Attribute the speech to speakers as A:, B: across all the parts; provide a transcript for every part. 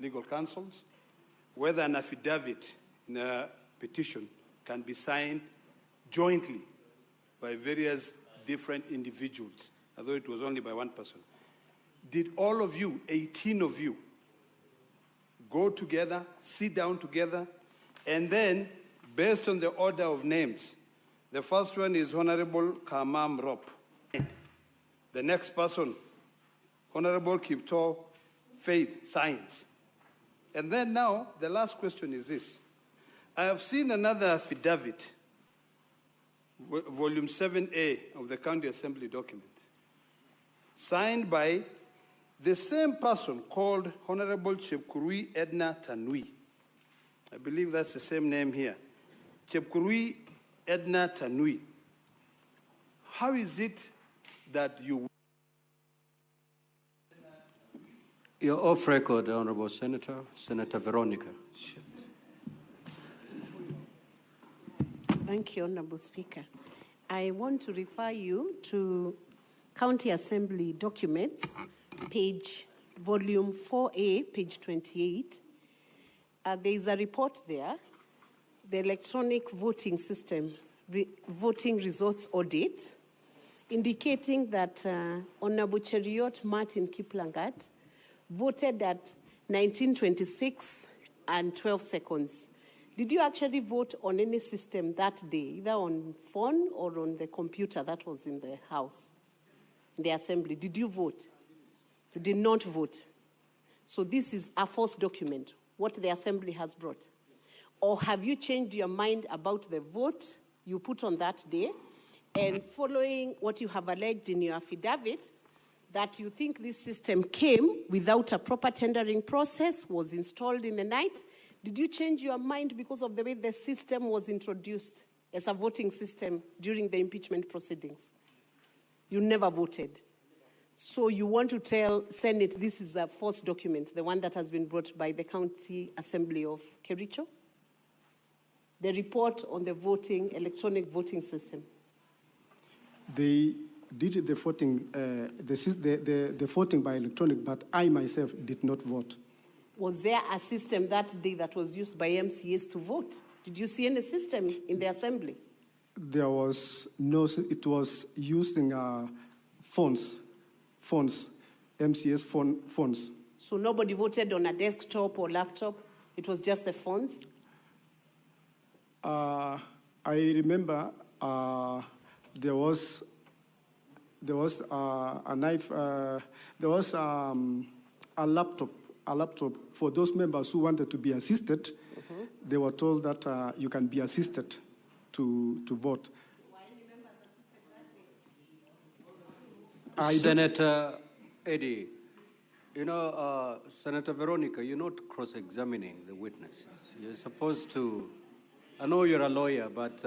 A: legal counsels, whether an affidavit in a petition can be signed jointly by various different individuals, although it was only by one person. Did all of you, 18 of you, go together, sit down together, and then, based on the order of names, the first one is Honorable Kamam Rop. The next person, Honorable Kipto Faith, signs. And then now, the last question is this. I have seen another affidavit, volume 7A of the County Assembly document, signed by the same person called Honorable Chepkurui Edna Tanui. I believe that's the same name here. Chepkurui Edna Tanui. How is it that you...
B: You're off record, Honorable Senator. Senator Veronica.
C: Thank you, Honorable Speaker. I want to refer you to County Assembly documents, volume 4A, page 28. There is a report there, the electronic voting system, voting results audit, indicating that Honorable Cheriot Martin Kiplangat voted at 1926 and 12 seconds. Did you actually vote on any system that day, either on phone or on the computer that was in the house, in the assembly? Did you vote? You did not vote. So this is a false document, what the assembly has brought. Or have you changed your mind about the vote you put on that day, and following what you have alleged in your affidavit, that you think this system came without a proper tendering process, was installed in the night? Did you change your mind because of the way the system was introduced as a voting system during the impeachment proceedings? You never voted. So you want to tell Senate this is a false document, the one that has been brought by the County Assembly of Kericho? The report on the voting, electronic voting system.
D: They did the voting, the voting by electronic, but I myself did not vote.
C: Was there a system that day that was used by MCAs to vote? Did you see any system in the assembly?
D: There was no, it was using phones, MCAs phones.
C: So nobody voted on a desktop or laptop? It was just the phones?
D: I remember there was a knife, there was a laptop for those members who wanted to be assisted. Mm-hmm. They were told that you can be assisted to vote.
C: Were any members assisted that day?
B: Senator Eddie, you know, Senator Veronica, you're not cross-examining the witnesses. You're supposed to, I know you're a lawyer, but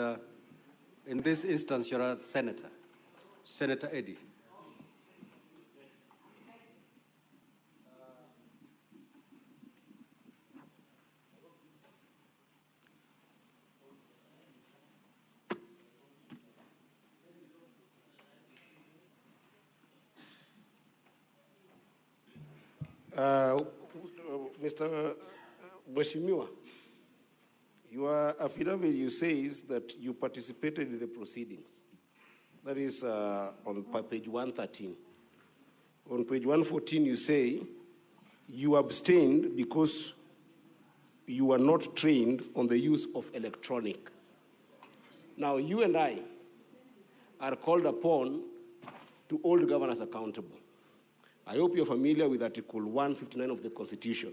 B: in this instance, you're a senator. Senator Eddie.
E: Mr. Mheshimiwa, your affidavit, you says that you participated in the proceedings. That is on page 113. On page 114, you say you abstained because you were not trained on the use of electronic. Now, you and I are called upon to hold governors accountable. I hope you're familiar with Article 159 of the Constitution,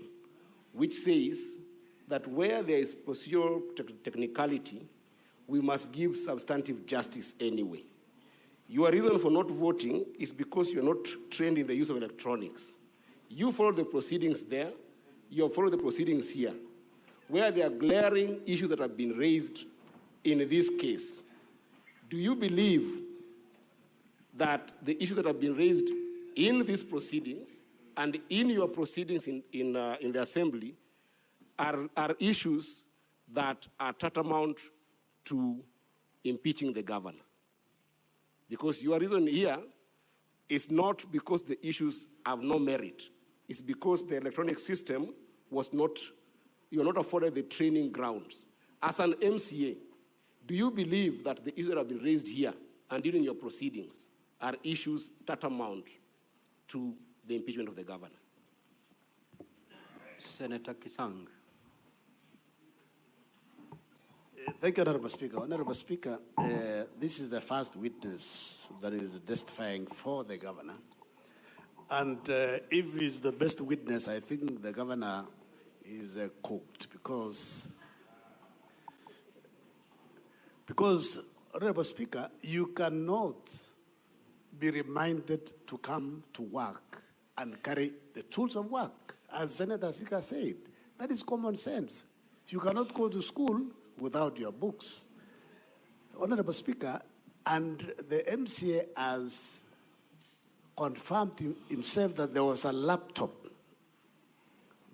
E: which says that where there is procedural technicality, we must give substantive justice anyway. Your reason for not voting is because you're not trained in the use of electronics. You follow the proceedings there, you follow the proceedings here, where there are glaring issues that have been raised in this case. Do you believe that the issues that have been raised in these proceedings and in your proceedings in the Assembly are issues that are tantamount to impeaching the governor? Because your reason here is not because the issues have no merit. It's because the electronic system you are not afforded the training grounds. As an MCA, do you believe that the issues that have been raised here and during your proceedings are issues tantamount to the impeachment of the governor?
B: Senator Kisang.
F: Thank you, Honorable Speaker. Honorable Speaker, this is the first witness that is testifying for the governor. And if he's the best witness, I think the governor is cooked because, Honorable Speaker, you cannot be reminded to come to work and carry the tools of work, as Senator Sika said. That is common sense. You cannot go to school without your books. Honorable Speaker, and the MCA has confirmed himself that there was a laptop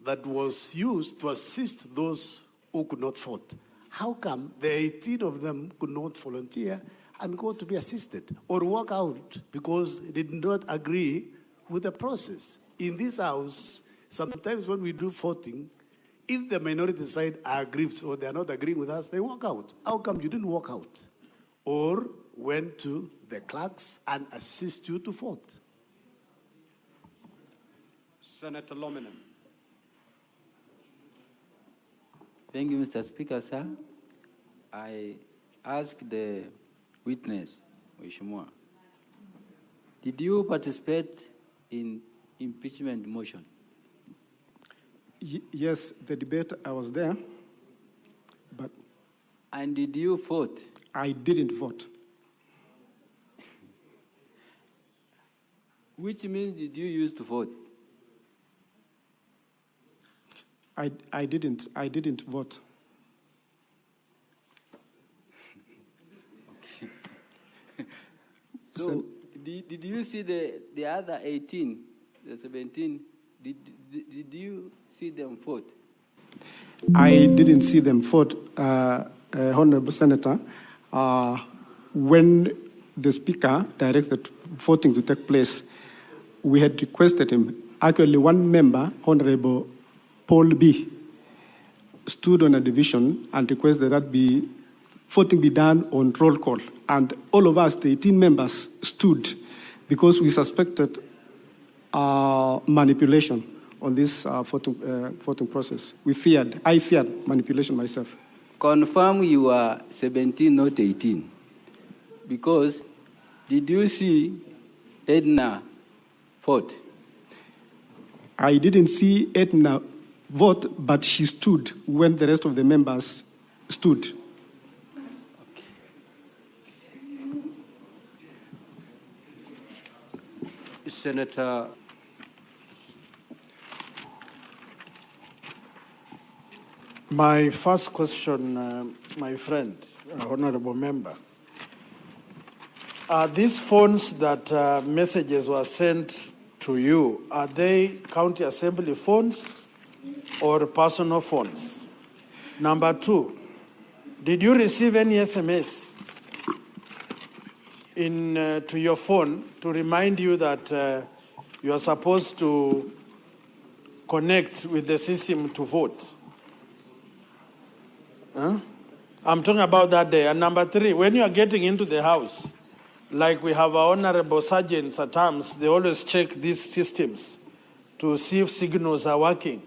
F: that was used to assist those who could not vote. How come the 18 of them could not volunteer and go to be assisted or walk out because they did not agree with the process? In this House, sometimes when we do voting, if the minority side are aggrieved or they are not agreeing with us, they walk out. How come you didn't walk out or went to the clerks and assist you to vote?
B: Senator Lominen.
G: Thank you, Mr. Speaker, sir. I ask the witness, Mheshimiwa, did you participate in impeachment motion?
D: Yes, the debate, I was there, but...
G: And did you vote?
D: I didn't vote.
G: Which means did you use to vote?
D: I didn't vote.
G: So, did you see the other 18, the 17, did you see them vote?
D: I didn't see them vote, Honorable Senator. When the Speaker directed voting to take place, we had requested him. Actually, one member, Honorable Paul B., stood on a division and requested that voting be done on roll call. And all of us, the 18 members, stood because we suspected manipulation on this voting process. I feared manipulation myself.
G: Confirm you are 17, not 18. Because did you see Edna vote?
D: I didn't see Edna vote, but she stood when the rest of the members stood.
B: Senator
H: My first question, my friend, honorable member. Are these phones that messages were sent to you, are they county assembly phones or personal phones? Number two, did you receive any SMS to your phone to remind you that you are supposed to connect with the system to vote? I'm talking about that day. And number three, when you are getting into the house, like we have our honorable sergeants at times, they always check these systems to see if signals are working.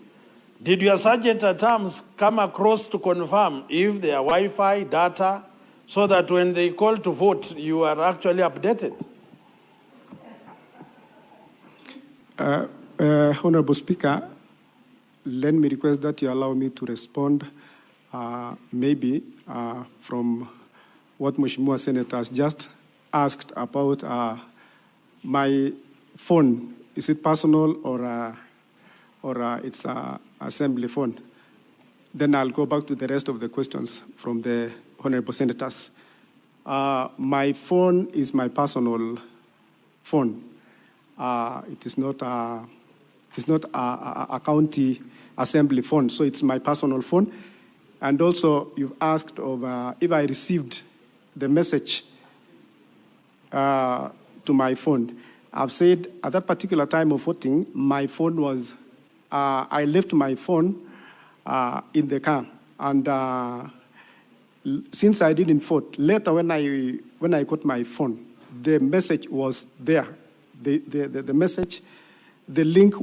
H: Did your sergeant at times come across to confirm if there are Wi-Fi, data, so that when they call to vote, you are actually updated?
D: Honorable Speaker, let me request that you allow me to respond maybe from what Mheshimiwa Senator has just asked about my phone. Is it personal or it's an assembly phone? Then I'll go back to the rest of the questions from the honorable senators. My phone is my personal phone. It is not a county assembly phone, so it's my personal phone. And also, you've asked if I received the message to my phone. I've said at that particular time of voting, my phone was I left my phone in the car. And since I didn't vote, later when I got my phone, the message was there. The message, the link,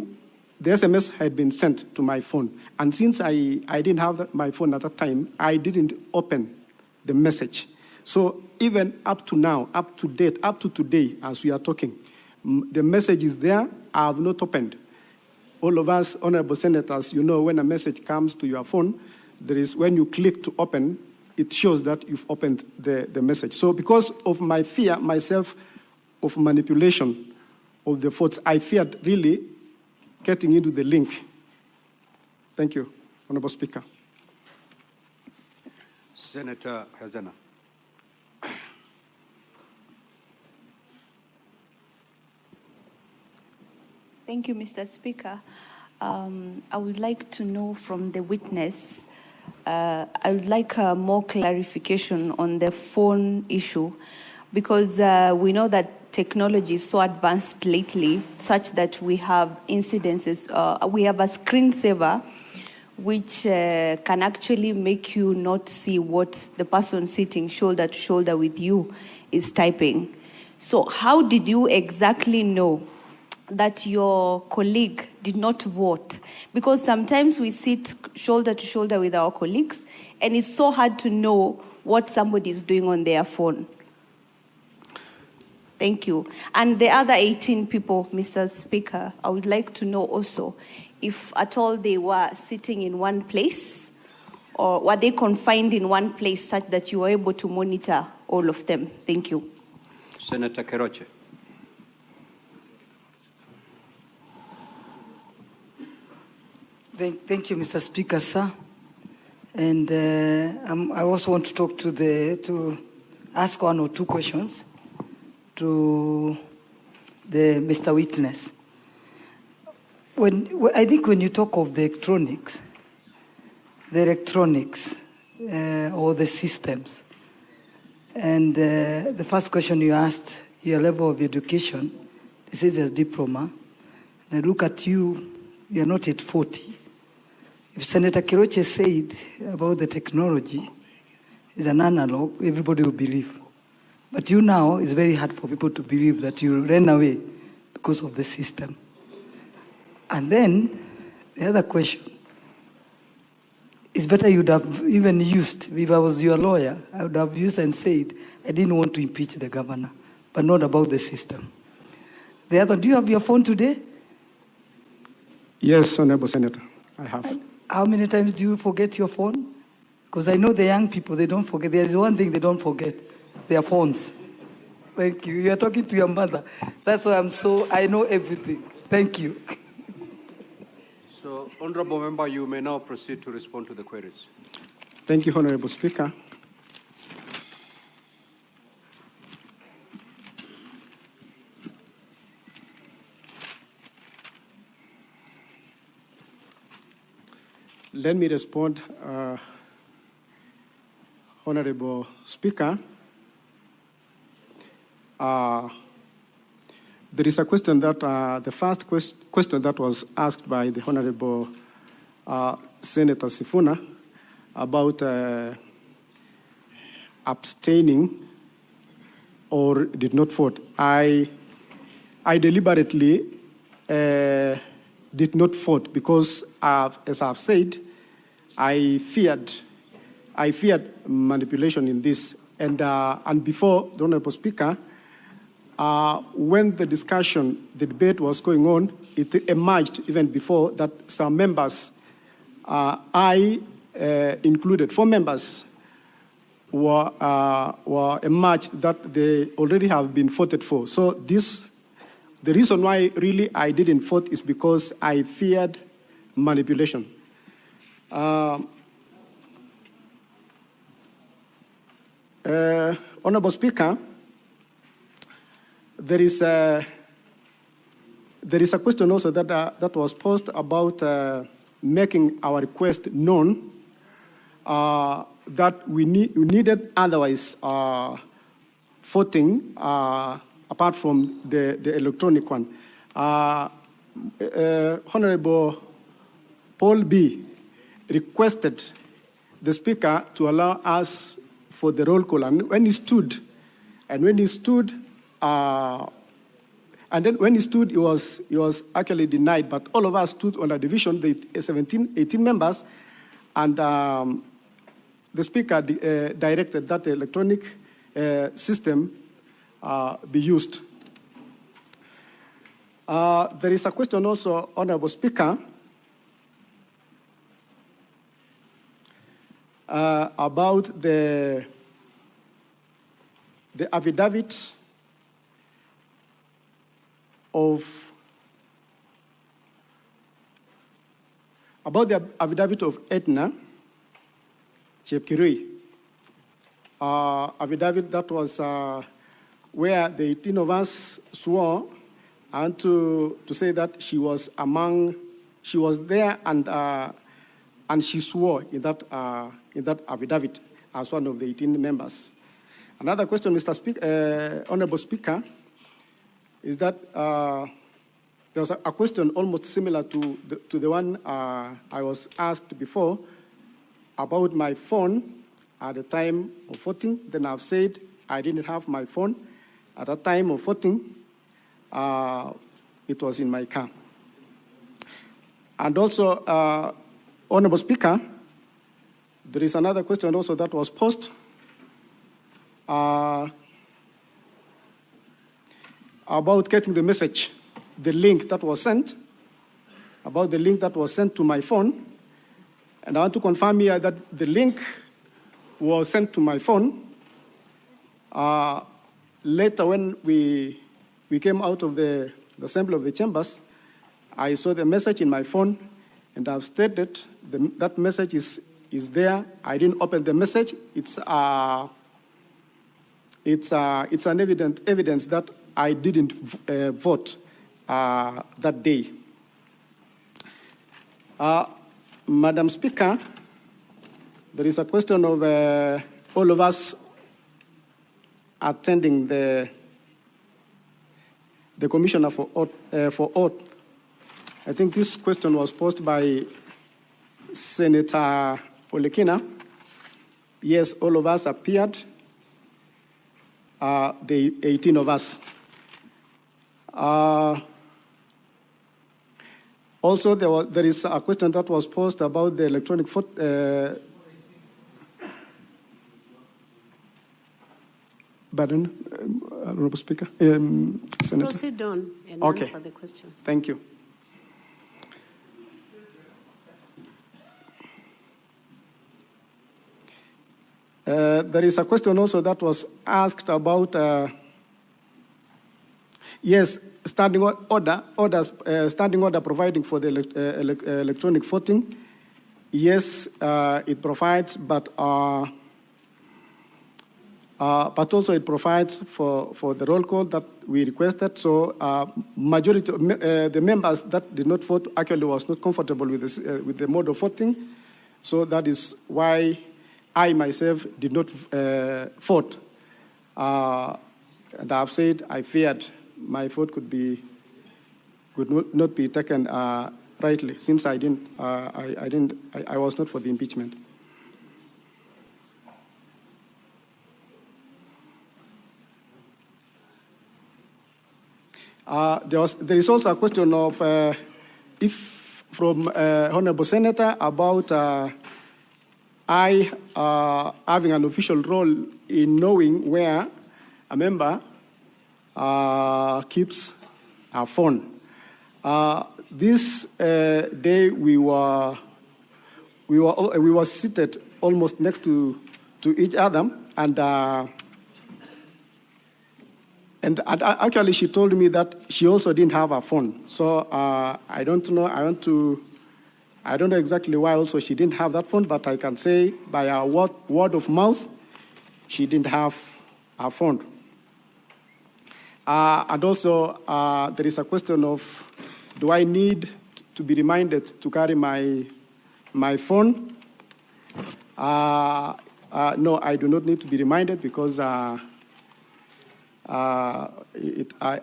D: the SMS had been sent to my phone. And since I didn't have my phone at that time, I didn't open the message. So even up to now, up to date, up to today, as we are talking, the message is there. I have not opened. All of us, honorable senators, you know when a message comes to your phone, there is, when you click to open, it shows that you've opened the message. So because of my fear, myself, of manipulation of the votes, I feared really getting into the link. Thank you, Honorable Speaker.
B: Senator Hazana.
I: Thank you, Mr. Speaker. I would like to know from the witness, I would like more clarification on the phone issue, because we know that technology is so advanced lately, such that we have incidences, we have a screensaver which can actually make you not see what the person sitting shoulder to shoulder with you is typing. So how did you exactly know that your colleague did not vote? Because sometimes we sit shoulder to shoulder with our colleagues, and it's so hard to know what somebody is doing on their phone. Thank you. And the other 18 people, Mr. Speaker, I would like to know also if at all they were sitting in one place, or were they confined in one place such that you were able to monitor all of them? Thank you.
B: Senator Kericho.
J: Thank you, Mr. Speaker, sir. And I also want to talk to ask one or two questions to the Mr. Witness. I think when you talk of the electronics or the systems, and the first question you asked, your level of education, this is a diploma, and I look at you, you're not at 40. If Senator Kericho said about the technology is an analog, everybody will believe. But you now, it's very hard for people to believe that you ran away because of the system. And then, the other question, it's better you'd have even used, if I was your lawyer, I would have used and said, I didn't want to impeach the governor, but not about the system. The other, do you have your phone today?
D: Yes, Honorable Senator, I have.
J: And how many times do you forget your phone? Because I know the young people, they don't forget. There is one thing they don't forget, their phones. Thank you. You are talking to your mother. That's why I know everything. Thank you.
B: So, Honorable Member, you may now proceed to respond to the queries.
D: Thank you, Honorable Speaker. Let me respond, Honorable Speaker. There is a question that, the first question that was asked by the Honorable Senator Sifuna about abstaining or did not vote. I deliberately did not vote because, as I've said, I feared manipulation in this. And before, the Honorable Speaker, when the debate was going on, it emerged even before that some members, I included, 4 members, were emerged that they already have been voted for. So the reason why really I didn't vote is because I feared manipulation. Honorable Speaker, there is a question also that was posed about making our request known that we needed otherwise voting apart from the electronic one. Honorable Paul B. requested the Speaker to allow us for the roll call. And when he stood, he was actually denied, but all of us stood on a division, the 18 members, and the Speaker directed that the electronic system be used. There is a question also, Honorable Speaker, about the affidavit of Edna Chepkirui, affidavit that was where the 18 of us swore and to say that she was there and she swore in that affidavit as one of the 18 members. Another question, Mr. Speaker, Honorable Speaker, is that there was a question almost similar to the one I was asked before about my phone at the time of voting. Then I've said I didn't have my phone at the time of voting. It was in my car. And also, Honorable Speaker, there is another question also that was posed about getting the message, the link that was sent, about the link that was sent to my phone. And I want to confirm here that the link was sent to my phone. Later, when we came out of the assembly of the chambers, I saw the message in my phone, and I've stated that message is there. I didn't open the message. It's an evidence that I didn't vote that day. Madam Speaker, there is a question of all of us attending the Commissioner for Oath. I think this question was posed by Senator Olekina. Yes, all of us appeared, the 18 of us. Also, there is a question that was posed about the electronic vote. Pardon, Honorable Speaker. Senator.
C: Proceed on and
D: Okay.
C: answer the questions.
D: Thank you. There is a question also that was asked about, yes, standing order providing for the electronic voting. Yes, it provides, but also it provides for the roll call that we requested. So majority of the members that did not vote actually was not comfortable with the mode of voting. So that is why I myself did not vote. And I've said I feared my vote could not be taken rightly, since I was not for the impeachment. There is also a question of from Honorable Senator about I having an official role in knowing where a member keeps a phone. This day we were seated almost next to each other, and actually she told me that she also didn't have a phone. So I don't know. I don't know exactly why also she didn't have that phone, but I can say by a word of mouth, she didn't have a phone. And also, there is a question of, do I need to be reminded to carry my phone? No, I do not need to be reminded because I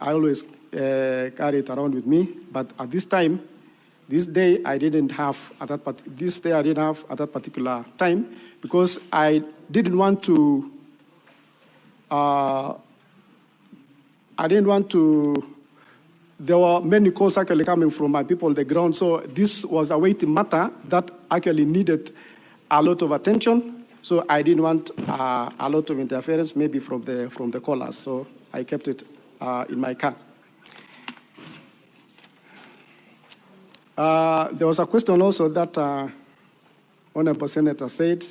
D: always carry it around with me. But at this time, This day I didn't have at that particular time because I didn't want to. There were many calls actually coming from my people on the ground, so this was a weighty matter that actually needed a lot of attention. So I didn't want a lot of interference, maybe from the callers. So I kept it in my car. There was a question also that Honorable Senator said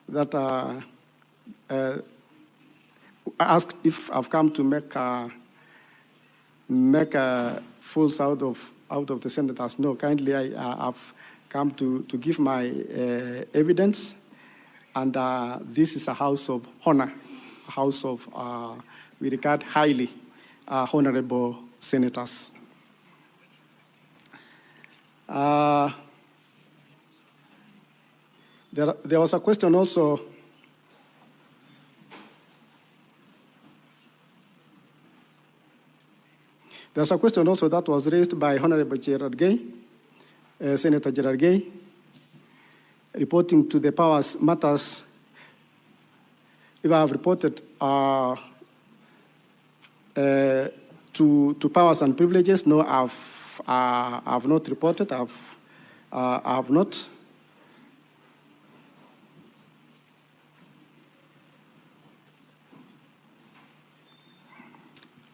D: that asked if I've come to make fools out of the senators. No, kindly, I've come to give my evidence, and this is a house of honor, a house of we regard highly honorable senators. There was a question also. There's a question also that was raised by Honorable Gerard Gay, Senator Gerard Gay, reporting to the powers matters. If I have reported to powers and privileges, no, I've not reported. I've not.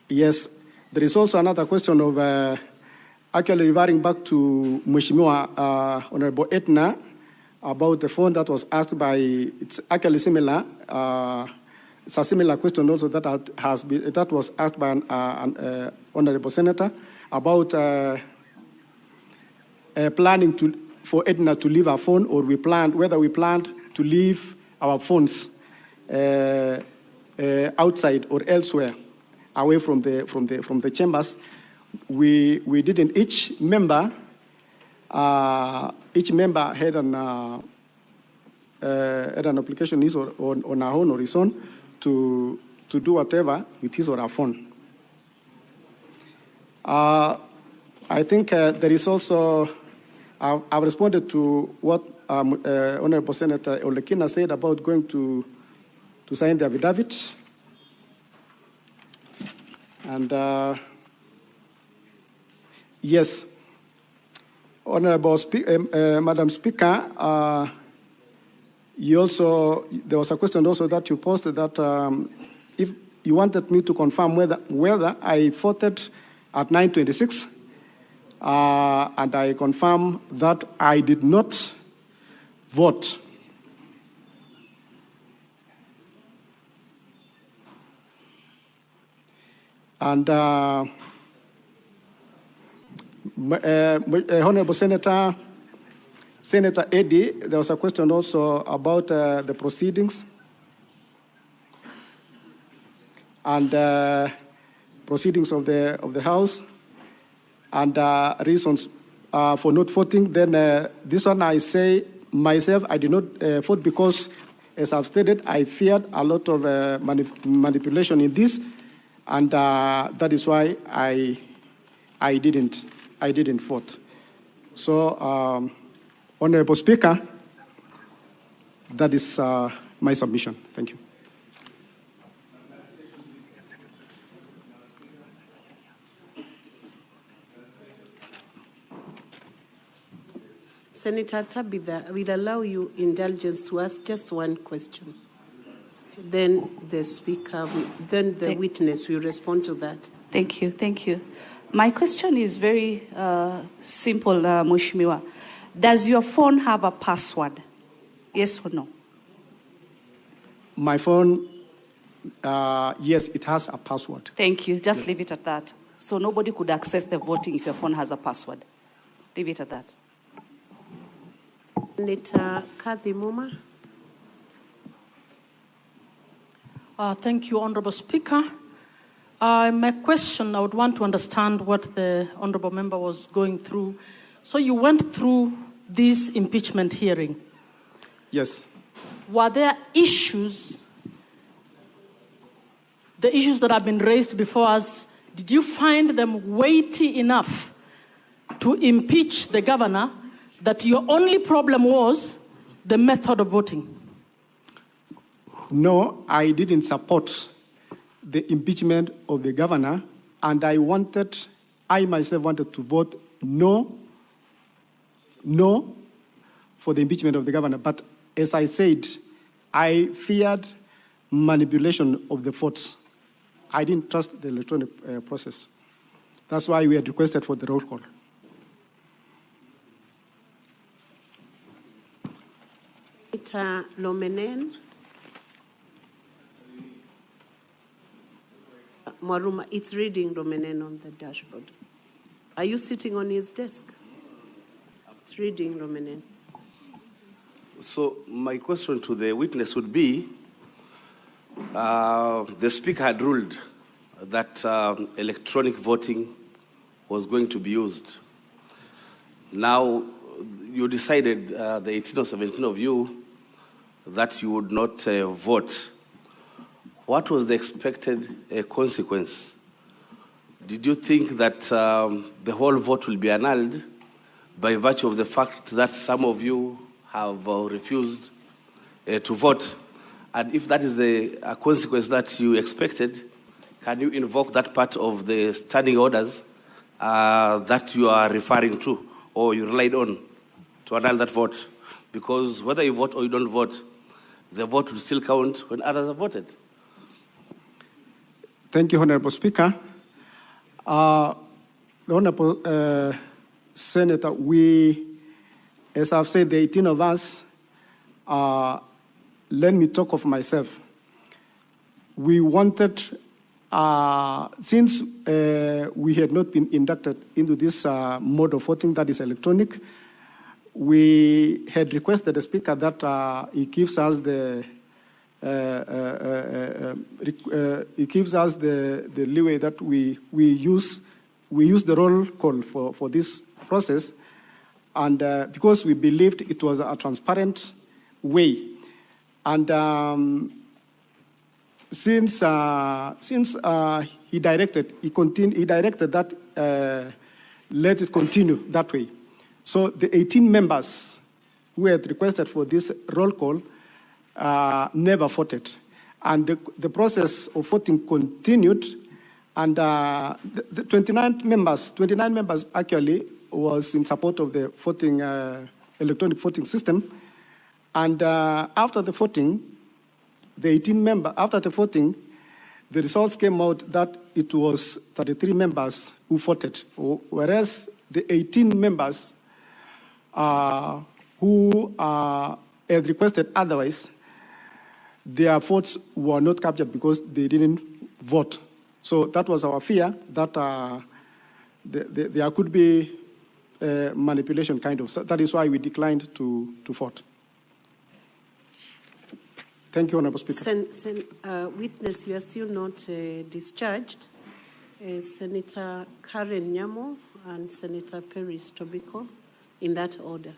D: Yes. There is also another question of actually referring back to Mheshimiwa Honorable Etna about the phone that was asked by, it's actually similar. It's a similar question also that was asked by an Honorable Senator about planning for Etna to leave our phone, or whether we planned to leave our phones outside or elsewhere, away from the chambers. We didn't. Each member had an application his or on our own or his own to do whatever with his or her phone. I think there is also. I've responded to what Honorable Senator Olekina said about going to sign the affidavit. And yes, Honorable Madam Speaker, there was a question also that you posted that if you wanted me to confirm whether I voted at 9:26, and I confirm that I did not vote. And Honorable Senator Eddy, there was a question also about the proceedings and proceedings of the House and reasons for not voting. Then this one I say myself, I did not vote because, as I've stated, I feared a lot of manipulation in this. And that is why I didn't vote. So, Honorable Speaker, that is my submission. Thank you.
C: Senator Tabitha, we'll allow you indulgence to ask just one question. Then the speaker, then the witness will respond to that.
I: Thank you, thank you. My question is very simple, Mheshimiwa. Does your phone have a password? Yes or no?
D: My phone, yes, it has a password.
I: Thank you. Just leave it at that. So nobody could access the voting if your phone has a password. Leave it at that.
C: Senator Kathy Muma.
K: Thank you, Honorable Speaker. My question, I would want to understand what the Honorable Member was going through. So you went through this impeachment hearing.
D: Yes.
K: Were there issues, the issues that have been raised before us, did you find them weighty enough to impeach the governor, that your only problem was the method of voting?
D: No, I didn't support the impeachment of the governor, and I myself wanted to vote no for the impeachment of the governor. But as I said, I feared manipulation of the votes. I didn't trust the electronic process. That's why we had requested for the roll call.
C: Lomenen. Maruma, it's reading Lomenen on the dashboard. Are you sitting on his desk? It's reading Lomenen.
E: So my question to the witness would be, the speaker had ruled that electronic voting was going to be used. Now, you decided, the 18 or 17 of you, that you would not vote. What was the expected consequence? Did you think that the whole vote will be annulled by virtue of the fact that some of you have refused to vote? And if that is the consequence that you expected, can you invoke that part of the standing orders that you are referring to or you relied on to annul that vote? Because whether you vote or you don't vote, the vote will still count when others have voted.
D: Thank you, Honorable Speaker. The Honorable Senator, as I've said, the 18 of us, let me talk of myself. We wanted, since we had not been inducted into this mode of voting that is electronic, we had requested the Speaker that he gives us the leeway that we use the roll call for this process, and because we believed it was a transparent way, and since he directed that let it continue that way. So the 18 members who had requested for this roll call never voted. And the process of voting continued, and the 29 members actually was in support of the voting, electronic voting system. And after the voting, the results came out that it was 33 members who voted, whereas the 18 members who had requested otherwise, their votes were not captured because they didn't vote. So that was our fear, that there could be manipulation, kind of. So that is why we declined to vote. Thank you, Honorable Speaker.
C: Witness, you are still not discharged. Senator Karen Nyamo and Senator Peris Tobiko, in that order.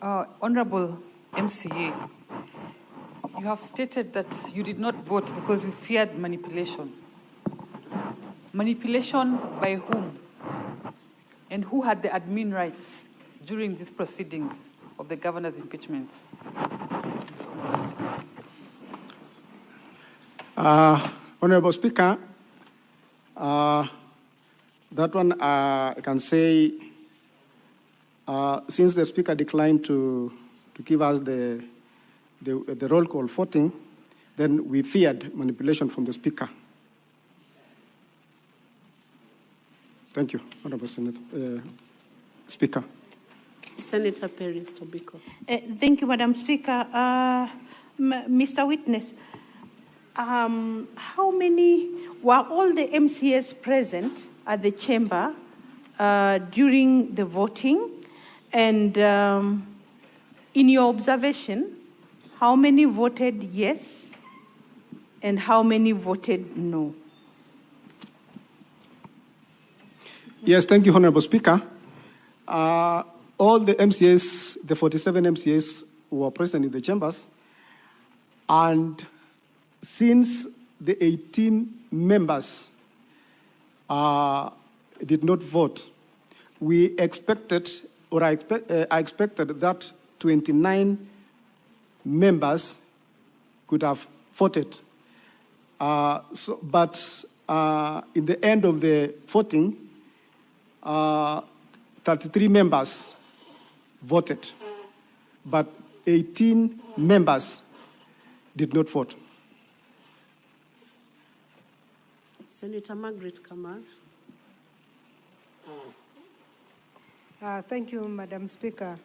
L: Honorable MCA, you have stated that you did not vote because you feared manipulation. Manipulation by whom? And who had the admin rights during these proceedings of the governor's impeachment?
D: Honorable Speaker, that one I can say, since the Speaker declined to give us the roll call voting, then we feared manipulation from the Speaker. Thank you, Honorable Speaker.
C: Senator Peris Tobiko.
M: Thank you, Madam Speaker. Mr. Witness, how many, were all the MCAs present at the chamber during the voting? And in your observation, how many voted yes and how many voted no?
D: Yes, thank you, Honorable Speaker. All the MCAs, the 47 MCAs were present in the chambers, and since the 18 members did not vote. We expected, or I expected that 29 members could have voted. But in the end of the voting, 33 members voted, but 18 members did not vote.
C: Senator Margaret Kamal.
N: Thank you, Madam Speaker.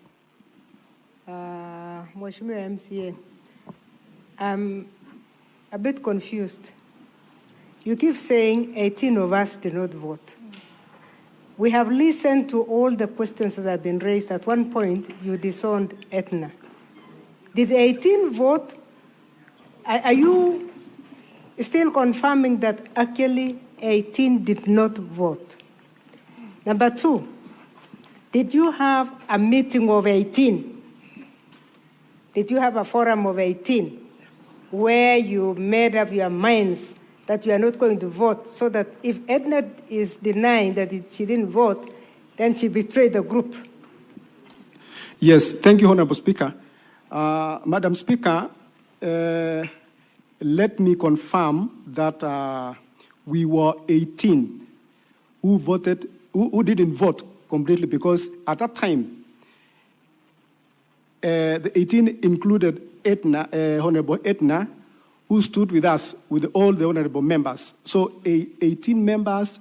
N: Mheshimiwa MCA, I'm a bit confused. You keep saying 18 of us did not vote. We have listened to all the questions that have been raised. At one point, you disowned Etna. Did 18 vote? Are you still confirming that actually 18 did not vote? Number two, did you have a meeting of 18? Did you have a forum of 18 where you made up your minds that you are not going to vote, so that if Edna is denying that she didn't vote, then she betrayed the group?
D: Yes, thank you, Honorable Speaker. Madam Speaker, let me confirm that we were 18 who voted, who didn't vote completely, because at that time, the 18 included Edna, Honorable Edna, who stood with us, with all the honorable members. So 18 members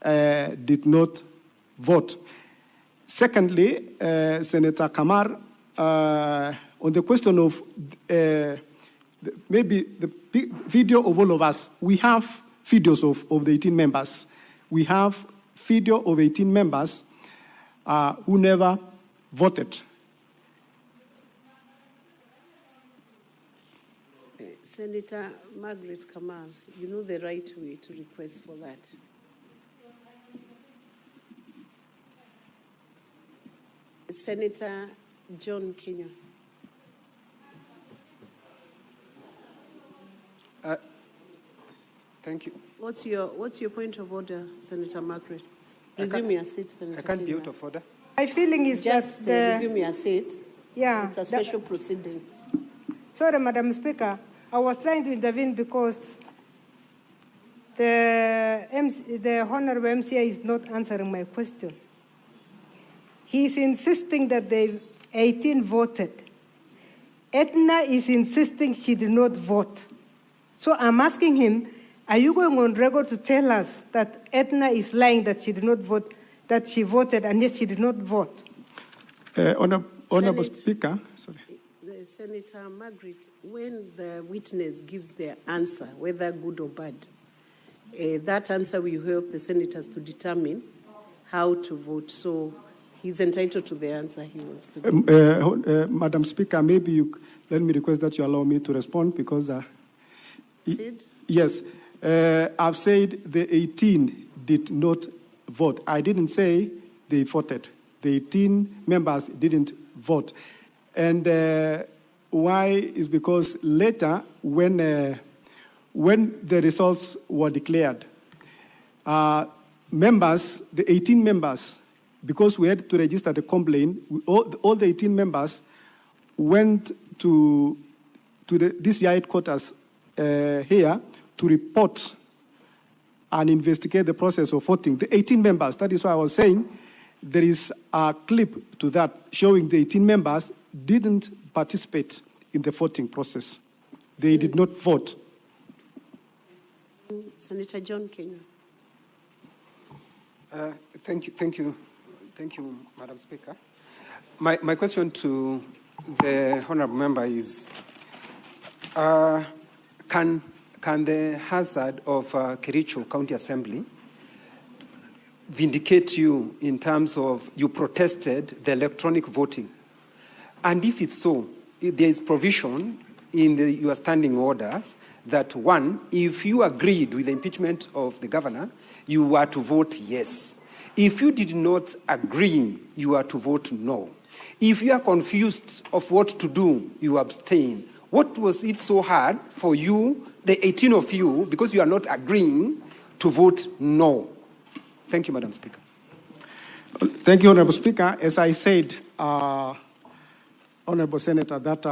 D: did not vote. Secondly, Senator Kamar, on the question of maybe the video of all of us, we have videos of the 18 members. We have video of 18 members who never voted.
C: Senator Margaret Kamal, you know the right way to request for that. Senator John Kenya.
O: Thank you.
C: What's your point of order, Senator Margaret? Resume your seat, Senator
O: I can't be
C: Kenya.
O: out of order.
N: My feeling is
C: just
N: that
C: resume your seat.
N: Yeah,
C: it's a special proceeding.
N: Sorry, Madam Speaker. I was trying to intervene because the Honorable MCA is not answering my question. He's insisting that the 18 voted. Edna is insisting she did not vote. So I'm asking him, are you going on record to tell us that Edna is lying, that she did not vote, that she voted and yet she did not vote?
D: Honorable Speaker, sorry.
C: Senator Margaret, when the witness gives their answer, whether good or bad, that answer will help the senators to determine how to vote. So he's entitled to the answer he wants to give.
D: Madam Speaker, maybe let me request that you allow me to respond, because yes, I've said the 18 did not vote. I didn't say they voted. The 18 members didn't vote. And why is because later, when the results were declared, members, the 18 members, because we had to register the complaint, all the 18 members went to the DCI headquarters here to report and investigate the process of voting. The 18 members, that is why I was saying there is a clip to that showing the 18 members didn't participate in the voting process. They did not vote.
C: Senator John Kenya.
O: Thank you, Madam Speaker. My question to the honourable member is: can the hazard of Kericho County Assembly vindicate you in terms of you protested the electronic voting? And if it's so, there is provision in your standing orders that, one, if you agreed with the impeachment of the governor, you were to vote yes. If you did not agree, you are to vote no. If you are confused of what to do, you abstain. What was it so hard for you, the 18 of you, because you are not agreeing, to vote no? Thank you, Madam Speaker.
D: Thank you, Honorable Speaker. As I said, Honorable Senator, that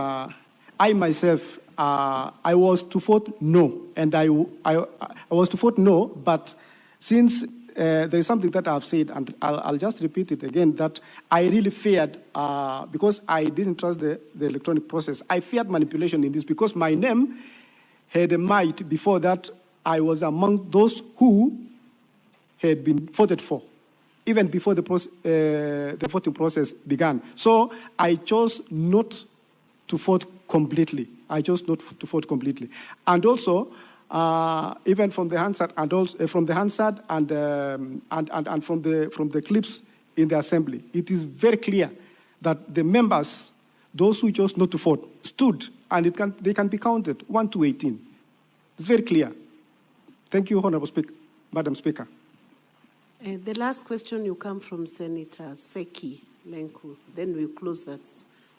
D: I myself, I was to vote no, and I was to vote no, but since there is something that I've said, and I'll just repeat it again, that I really feared, because I didn't trust the electronic process, I feared manipulation in this because my name had a might before that I was among those who had been voted for, even before the voting process began. So I chose not to vote completely. I chose not to vote completely. And also, even from the Hansard and also from the Hansard and from the clips in the assembly, it is very clear that the members, those who chose not to vote, stood, and they can be counted 1 to 18. It's very clear. Thank you, Honorable Speaker, Madam Speaker.
C: The last question will come from Senator Seki Lenku. Then we'll close that,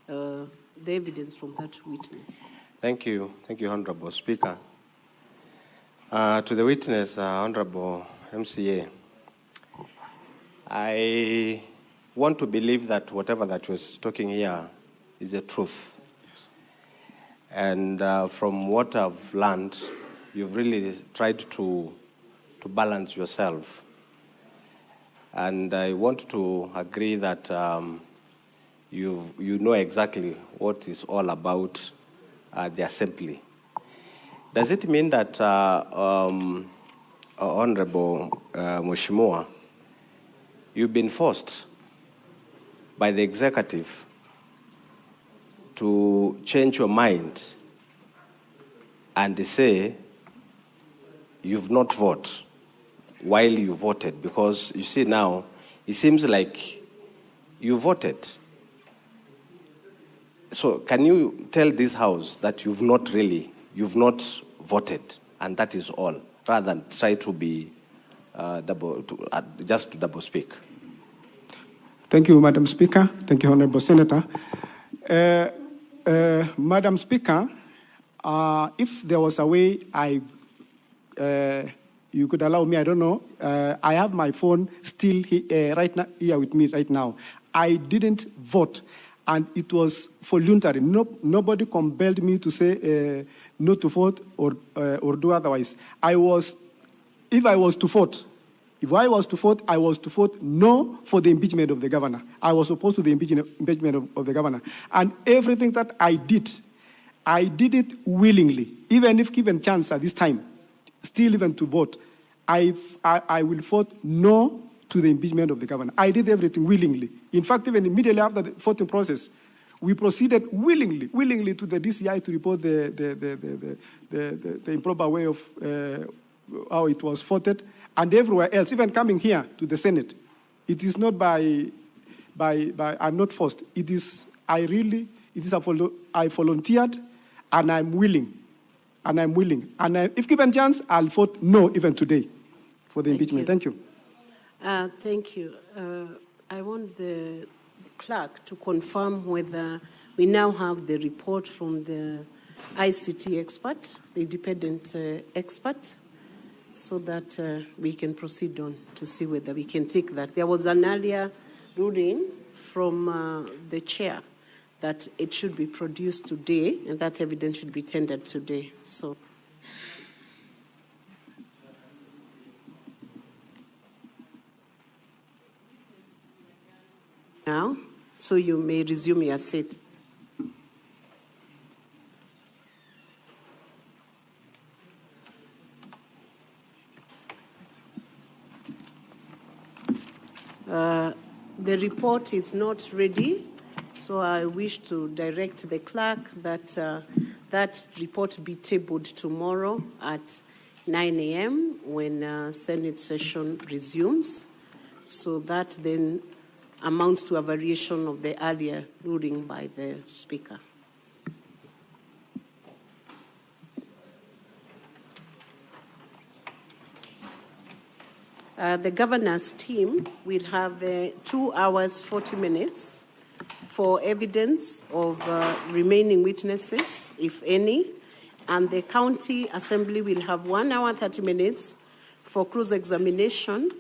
C: the evidence from that witness.
P: Thank you, Honorable Speaker. To the witness, Honorable MCA, I want to believe that whatever that was talking here is the truth. Yes. And from what I've learned, you've really tried to balance yourself. And I want to agree that you know exactly what is all about the assembly. Does it mean that, Honorable Mheshimiwa, you've been forced by the executive to change your mind and say you've not voted while you voted? Because you see now, it seems like you voted. So can you tell this House that you've not voted, and that is all, rather than try to be just to double speak?
D: Thank you, Madam Speaker. Thank you, Honorable Senator. Madam Speaker, if there was a way you could allow me, I don't know. I have my phone still right now, here with me right now. I didn't vote, and it was voluntary. Nobody compelled me to say not to vote or do otherwise. If I was to vote, I was to vote no for the impeachment of the governor. I was opposed to the impeachment of the governor. And everything that I did it willingly, even if given chance at this time, still even to vote. I will vote no to the impeachment of the governor. I did everything willingly. In fact, even immediately after the voting process, we proceeded willingly to the DCI to report the improper way of how it was voted, and everywhere else, even coming here to the Senate. It is not by I'm not forced. I volunteered, and I'm willing. And if given chance, I'll vote no even today for the impeachment. Thank you.
C: Thank you. I want the clerk to confirm whether we now have the report from the ICT expert, the independent expert, so that we can proceed on to see whether we can take that. There was an earlier ruling from the chair that it should be produced today, and that evidence should be tendered today. So. Now, so you may resume your seat. The report is not ready, so I wish to direct the clerk that that report be tabled tomorrow at 9 a.m. when Senate session resumes. So that then amounts to a variation of the earlier ruling by the Speaker. The governor's team will have 2 hours, 40 minutes for evidence of remaining witnesses, if any, and the county assembly will have 1 hour, 30 minutes for cross-examination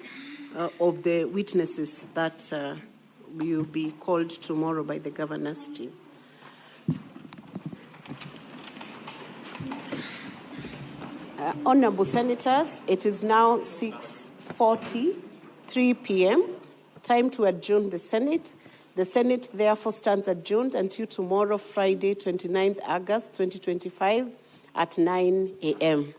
C: of the witnesses that will be called tomorrow by the governor's team. Honorable Senators, it is now 6:43 p.m. Time to adjourn the Senate. The Senate therefore stands adjourned until tomorrow, Friday, 29th August 2025 at 9 a.m.